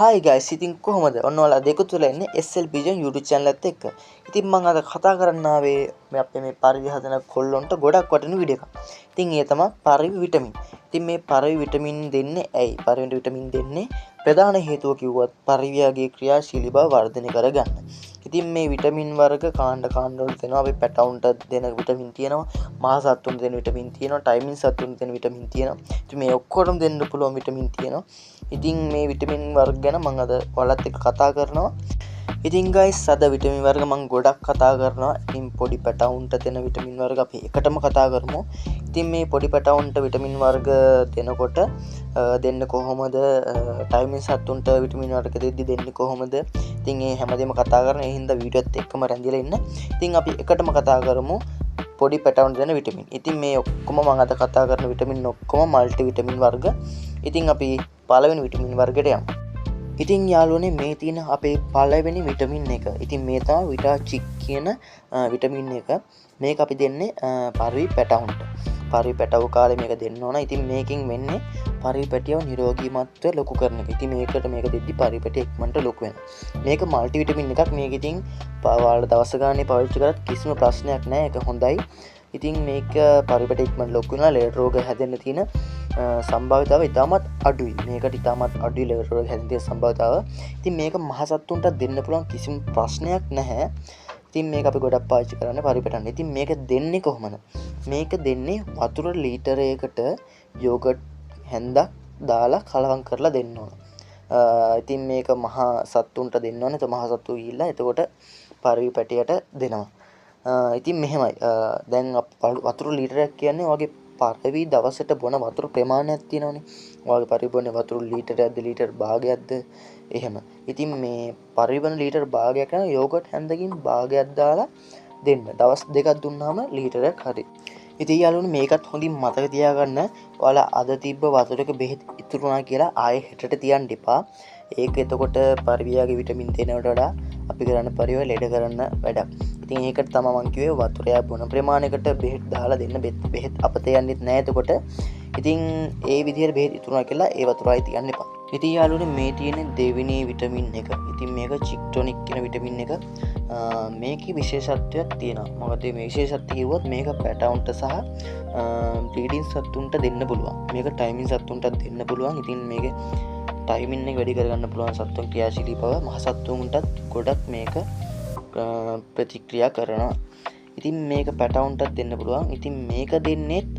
Hi guys, ඉතින් කොහොමද? ඔන්න ඔයාලා දෙකතු වෙලා ඉන්නේ SL Vision YouTube channel එකත් එක්ක. ඉතින් මම අද කතා කරන්න ආවේ අපේ මේ පරිවි හදන කොල්ලොන්ට ගොඩක් වටින වීඩියෝ එකක්. ඉතින් ඒ තමයි පරිවි විටමින්. ඉතින් මේ පරිවි විටමින් දෙන්නේ ඇයි? පරිවිට විටමින් දෙන්නේ ප්‍රධාන හේතුව කිව්වත් පරිවියාගේ ක්‍රියාශීලී බව වර්ධනය කරගන්න. ඉතින් මේ විටමින් වර්ග කාණ්ඩ වල දෙනවා. අපි පැටවුන්ට දෙන විටමින් තියෙනවා, මහ සත්තුන්ට දෙන විටමින් තියෙනවා, ටයිමින් සත්තුන්ට දෙන විටමින් තියෙනවා. ඉතින් මේ ඔක්කොටම දෙන්න පුළුවන් විටමින් තියෙනවා. ඉතින් මේ විටමින් වර්ග ගැන මම අද ඔයාලත් එක්ක කතා කරනවා. ඉතින් guys අද විටමින් වර්ග මම ගොඩක් කතා කරනවා. ඉතින් පොඩි පැටවුන්ට දෙන විටමින් වර්ග අපි එකටම කතා කරමු. ඉතින් මේ පොඩි පැටවුන්ට විටමින් වර්ග දෙනකොට දෙන්න කොහොමද? ටයිමින් සත්තුන්ට විටමින් වර්ග දෙද්දි දෙන්නේ කොහොමද? ඉතින් මේ හැමදේම කතා කරන ඒ හින්දා වීඩියෝත් එක්කම රැඳිලා ඉන්න. ඉතින් අපි එකටම කතා කරමු පොඩි පැටවුන්ට දෙන විටමින්. ඉතින් මේ ඔක්කොම මම අද කතා කරන විටමින් ඔක්කොම මල්ටි විටමින් වර්ග. ඉතින් අපි පළවෙනි විටමින් වර්ගයට යමු. ඉතින් යාළුවනේ මේ තියෙන අපේ පළවෙනි විටමින් එක. ඉතින් මේ තමයි විටාචික් කියන විටමින් එක. මේක අපි දෙන්නේ පරිවි පැටවුන්ට. පරිවි පැටවු කාලේ මේක දෙන්න ඕන. ඉතින් මේකෙන් වෙන්නේ පරිවි පැටියව නිරෝගීමත්ව ලොකු කරන එක. ඉතින් මේක දෙද්දි පරිවි පැටිය ඉක්මනට ලොකු වෙනවා. මේක මල්ටි විටමින් එකක්. මේක ඉතින් ඔයාලා දවස් ගානේ පාවිච්චි කරත් කිසිම ප්‍රශ්නයක් නැහැ. ඒක හොඳයි. ඉතින් මේක පරිවි පැටිය ඉක්මනට ලොකු වෙනවා. ලෙඩ රෝග හැදෙන්න තියෙන සම්භාවිතාව ඉතාමත් අඩුයි. මේකට ඉතාමත් අඩුයි ලෙඩ රෝග හැදෙන්න තියෙන සම්භාවිතාව. ඉතින් මේක මහ සත්තුන්ට දෙන්න පුළුවන් කිසිම ප්‍රශ්නයක් නැහැ. ඉතින් මේක අපි ගොඩක් පාවිච්චි කරන්නේ පරිවි පැටවුන්ට. ඉතින් මේක දෙන්නේ කොහොමද? මේක දෙන්නේ වතුර ලීටරයකට යෝගට් හැන්දක් දාලා කලවම් කරලා දෙන්න ඕන. ඉතින් මේක මහ සත්තුන්ට දෙන්න ඕනේ. මහ සත්තු ගිහිල්ලා එතකොට පරිවි පැටියට දෙනවා. ඉතින් මෙහෙමයි. දැන් වතුර ලීටරයක් කියන්නේ වගේ පරිවි දවසට බොන වතුර ප්‍රමාණයක් තියෙනවනේ. ඔයාගේ පරිවි බොන්නේ වතුර ලීටරයක්ද ලීටර් භාගයක්ද එහෙම. ඉතින් මේ පරිවි බොන ලීටර් භාගයක් කරන යෝගට් හැන්දකින් භාගයක් දාලා දෙන්න. දවස් දෙකක් දුන්නාම ලීටරයක් හරි. ඉතින් යාළුවනේ මේකත් හොඳින් මතක තියාගන්න. ඔයාලා අද තිබ්බ වතුරක බෙහෙත් ඉතුරු වුණා කියලා ආයේ හෙටට තියන්න එපා. ඒක එතකොට පරිවියාගේ විටමින් දෙනවට වඩා අපි කරන්න පරිව ලෙඩ කරන්න වැඩක්. ඉතින් ඒකට තමයි මම කිව්වේ වතුරය බොන ප්‍රමාණයකට බෙහෙත් දාලා දෙන්න. බෙහෙත් අපතේ යන්නෙත් නැහැ එතකොට. ඉතින් ඒ විදිහට බෙහෙත් ඉතුරුනා කියලා ඒ වතුරයි තියන්න එපා. ඉතින් යාළුවනේ මේ තියෙන දෙවෙනි විටමින් එක. ඉතින් මේක චික්ටොනික් කියන විටමින් එක. මේකේ විශේෂත්වයක් තියෙනවා. මොකද මේ විශේෂත්වය කිව්වොත් මේක පැටවුන්ට සහ බ්‍රීඩින් සත්තුන්ට දෙන්න පුළුවන්. මේක ටයිමින් සත්තුන්ටත් දෙන්න පුළුවන්. ඉතින් මේකේ ටයිමින් එක වැඩි කරගන්න පුළුවන් සත්තුන් ක්‍රියාශීලී බව මහ සත්තුන්ටත් ගොඩක් මේක ප්‍රතික්‍රියා කරනවා. ඉතින් මේක පැටවුන්ටත් දෙන්න පුළුවන්. ඉතින් මේක දෙන්නෙත්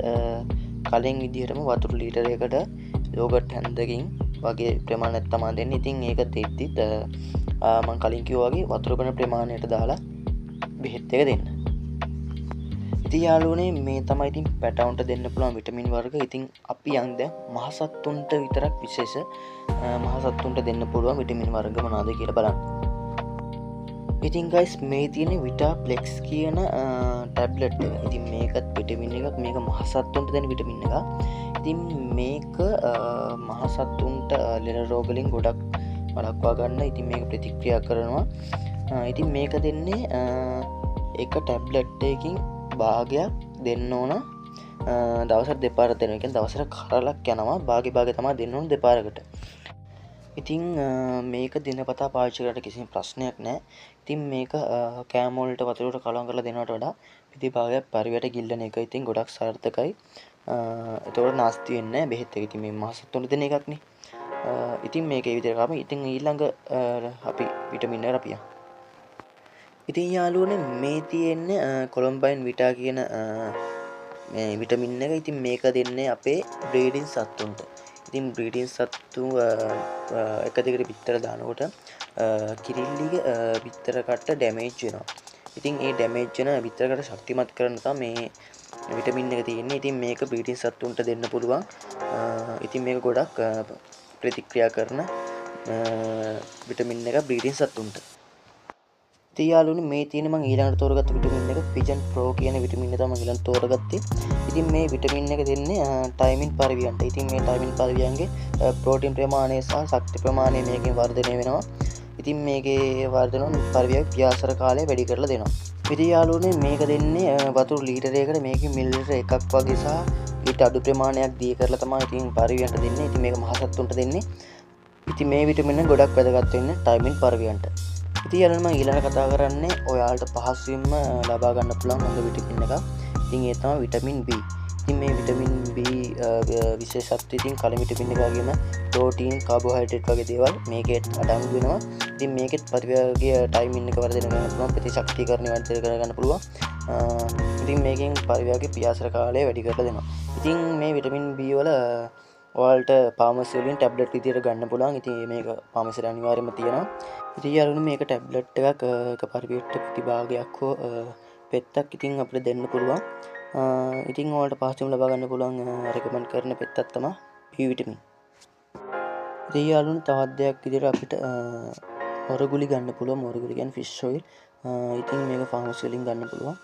කලින් විදිහටම වතුර ලීටරයකට යෝගට් හැන්දකින් වගේ ප්‍රමාණයක් තමයි දෙන්නේ. ඉතින් ඒක දෙද්දිත් මම කලින් කිව්වා වගේ වතුර බොන ප්‍රමාණයට දාලා බෙහෙත් එක දෙන්න. ඉතින් යාළුවනේ මේ තමයි ඉතින් පැටවුන්ට දෙන්න පුළුවන් විටමින් වර්ග. ඉතින් අපි යන් දැන් මහ සත්තුන්ට විතරක් විශේෂ මහ සත්තුන්ට දෙන්න පුළුවන් විටමින් වර්ග මොනවාද කියලා බලන්න. ඉතින් guys මේ තියෙන විටාප්ලෙක්ස් කියන ටැබ්ලට් එක. ඉතින් මේකත් විටමින් එකක්. මේක මහ සත්තුන්ට දෙන විටමින් එකක්. ඉතින් මේක මහ සත්තුන්ට ලෙඩ රෝග වලින් ගොඩක් වළක්වා ගන්න. ඉතින් මේක ප්‍රතික්‍රියා කරනවා. ඉතින් මේක දෙන්නේ එක ටැබ්ලට් එකකින් භාගයක් දෙන්න ඕන. දවසට දෙපාරක් දෙනවා. කියන්නේ දවසට කරලක් යනවා. භාගය තමයි දෙන්න ඕන දෙපාරකට. ඉතින් මේක දිනපතා පාවිච්චි කරලා කිසිම ප්‍රශ්නයක් නැහැ. ඉතින් මේක කෑම වලට වතුරට කලවම් කරලා දෙනවට වඩා පිටිභාගයක් පරිවැට ගිල්ලන එක ඉතින් ගොඩක් සාර්ථකයි. ඒතකොට නාස්ති වෙන්නේ නැහැ බෙහෙත් එක. ඉතින් මේ මහ සත්තුන්ට දෙන එකක්නේ. ඉතින් මේක ඒ විදිහට කරාම ඉතින් ඊළඟ අපි විටමින් එකට අපි යමු. ඉතින් යාළුවනේ මේ තියෙන්නේ කොලොම්බයින් විටා කියන මේ විටමින් එක. ඉතින් මේක දෙන්නේ අපේ බ්‍රීඩින් සත්තුන්ට. ඉතින් බ්‍රීඩින් සත්තු එක දෙකට පිටර දානකොට කිරිල්ලිගේ පිටර කට ඩැමේජ් වෙනවා. ඉතින් ඒ ඩැමේජ් වෙන පිටර කට ශක්තිමත් කරන තමයි මේ විටමින් එක තියෙන්නේ. ඉතින් මේක බ්‍රීඩින් සත්තුන්ට දෙන්න පුළුවන්. ඉතින් මේක ගොඩක් ප්‍රතික්‍රියා කරන විටමින් එක බ්‍රීඩින් සත්තුන්ට. ඉතින් යාළුවනේ මේ තියෙන මම ඊළඟට තෝරගත්ත විටමින් එක පිජන් ප්‍රෝ කියන විටමින් එක තමයි ඊළඟට තෝරගත්තේ. ඉතින් මේ විටමින් එක දෙන්නේ ටයිමින් පරිවියන්ට. ඉතින් මේ ටයිමින් පරිවියන්ගේ ප්‍රෝටීන් ප්‍රමාණය සහ ශක්ති ප්‍රමාණය මේකෙන් වර්ධනය වෙනවා. ඉතින් මේකේ වර්ධන පරිවියක් ව්‍යාසර කාලය වැඩි කරලා දෙනවා. ඉතින් යාළුවනේ මේක දෙන්නේ වතුර ලීටරයකට මේකේ මිලිලිටර එකක් වගේ සහ ඊට අඩු ප්‍රමාණයක් දී කරලා තමයි ඉතින් පරිවියන්ට දෙන්නේ. ඉතින් මේක මහ සත්තුන්ට දෙන්නේ. ඉතින් මේ විටමින් ගොඩක් වැදගත් වෙන්නේ ටයිමින් පරිවියන්ට. ඉතින් යාළුවනේ මම ඊළඟ කතා කරන්නේ ඔයාලට පහසුවෙන්ම ලබා ගන්න පුළුවන් හොඳ විටමින් එකක්. ඉතින් ඒ තමයි විටමින් B. ඉතින් මේ විටමින් B විශේෂත්වය ඉතින් කලින් විටමින් එක වගේම ප්‍රෝටීන්, කාබෝහයිඩ්‍රේට් වගේ දේවල් මේකෙත් අඩංගු වෙනවා. ඉතින් මේකෙත් පරිවර්ගයේ ටයිමින් එක වර්ධනය කරන්න පුළුවන්, ප්‍රතිශක්තිකරණය වර්ධනය කරගන්න පුළුවන්. ඉතින් මේකෙන් පරිවර්ගයේ පියාසර කාලය වැඩි කරලා දෙනවා. ඉතින් මේ විටමින් B වල ඔයාලට ෆාමසි වලින් ටැබ්ලට් විදියට ගන්න පුළුවන්. ඉතින් මේක ෆාමසියට අනිවාර්යයෙන්ම තියෙනවා. ඉතින් යාළුවනේ මේක ටැබ්ලට් එකක් එක පරිවර්ගයට ප්‍රතිභාගයක් හෝ පෙත්තක් ඉතින් අපිට දෙන්න පුළුවන්. ඉතින් ඔයාලට පහසුවෙන් ලබා ගන්න පුළුවන් රෙකමන්ඩ් කරන පෙත්තක් තමයි B විටමින්. ඉතින් යාළුවනේ තවත් දෙයක් විදියට අපිට මොරගුලි ගන්න පුළුවන්. මොරගුලි කියන්නේ ෆිෂ් ඔයිල්. ඉතින් මේක ෆාමසි වලින් ගන්න පුළුවන්.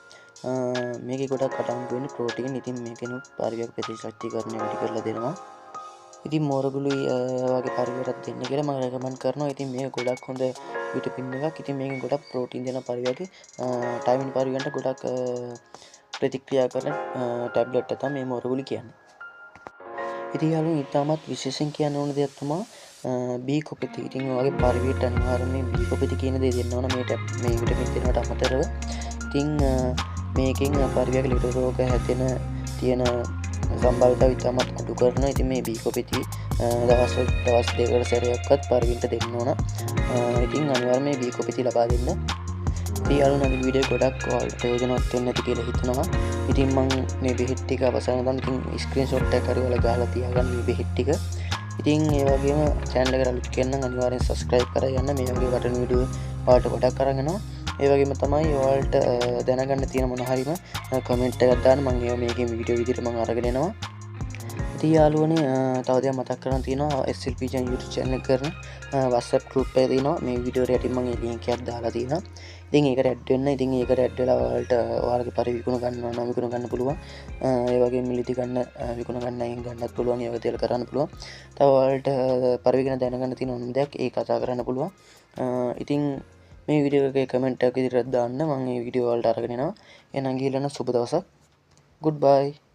මේකේ ගොඩක් අඩංගු වෙන්නේ ප්‍රෝටීන්. ඉතින් මේකෙනුත් පරිවර්ග ප්‍රතිශක්තිකරණය වැඩි කරලා දෙනවා. ඉතින් මොරගුලි වගේ පරිවර්ගයක් දෙන්න කියලා මම රෙකමන්ඩ් කරනවා. ඉතින් මේක ගොඩක් හොඳ විටමින් එකක්. ඉතින් මේකෙන් ගොඩක් ප්‍රෝටීන් දෙන පරිවර්ග ටයිමින් පරිවර්ගයන්ට ගොඩක් ප්‍රතික්‍රියා කරන ටැබ්ලට් එක තමයි මේ මොරගුලි කියන්නේ. ඉතින් යාළුවෝ ඉතාමත් විශේෂයෙන් කියන්න ඕන දෙයක් තමයි B කොපිති. ඉතින් ඔයගේ පරිවර්ගයට අනිවාර්යයෙන් B කොපිති කියන දේ දෙන්න ඕන මේ විටමින් දෙනවට අමතරව. ඉතින් මේකෙන් පරිවර්ග ලෙඩ රෝග හැදෙන තියෙන සම්භාවිතාව ඉතාමත් අඩු කරනවා. ඉතින් මේ B කොපිති දවස් දෙකකට සැරයක්වත් පරිවර්ගයට දෙන්න ඕන. ඉතින් අනිවාර්යයෙන් මේ B කොපිති ලබා දෙන්න. ඉතින් යාළුවෝ මේ වීඩියෝ ගොඩක් ඔයාලට ප්‍රයෝජනවත් වෙන්න ඇති කියලා හිතනවා. ඉතින් මම මේ බෙහෙත් ටික අවසන් කරන ඉතින් ස්ක්‍රීන්ෂොට් එකක් හරි ඔයාලා ගහලා තියාගන්න මේ බෙහෙත් ටික. ඉතින් ඒ වගේම channel එකට අලුත් කෙනෙක් නම් අනිවාර්යෙන් subscribe කරගන්න. මේ වගේ වටින වීඩියෝ ඔයාලට ගොඩක් අරන් එනවා. ඒ වගේම තමයි ඔයාලට දැනගන්න තියෙන මොන හරිම කමෙන්ට් එකක් දාන්න. මම මේකේ වීඩියෝ විදිහට මම අරගෙන එනවා. ඉතින් යාළුවනේ තව දෙයක් මතක් කරන්න තියෙනවා. SLP Jan YouTube channel එක කරන WhatsApp group එක තියෙනවා. මේ වීඩියෝ එකට මම link එකක් දාලා තියෙනවා. ඉතින් ඒකට ඇඩ් වෙන්න. ඉතින් ඒකට ඇඩ් වෙලා ඔයාලට ඔයාලගේ පරි විකුණ ගන්නවා නම් විකුණ ගන්න පුළුවන්. ඒ වගේම මිලිටි ගන්න විකුණ ගන්න අයින් ගන්නත් පුළුවන්. ඒ වගේ දේවල් කරන්න පුළුවන්. තව ඔයාලට පරි ගැන දැනගන්න තියෙන ඕනම දෙයක් ඒ කතා කරන්න පුළුවන්. ඉතින් මේ වීඩියෝ එකේ කමෙන්ට් එකක් විදිහට දාන්න. මම මේ වීඩියෝ වලට අරගෙන එනවා. එහෙනම් ගිහලා සුබ දවසක්. Goodbye.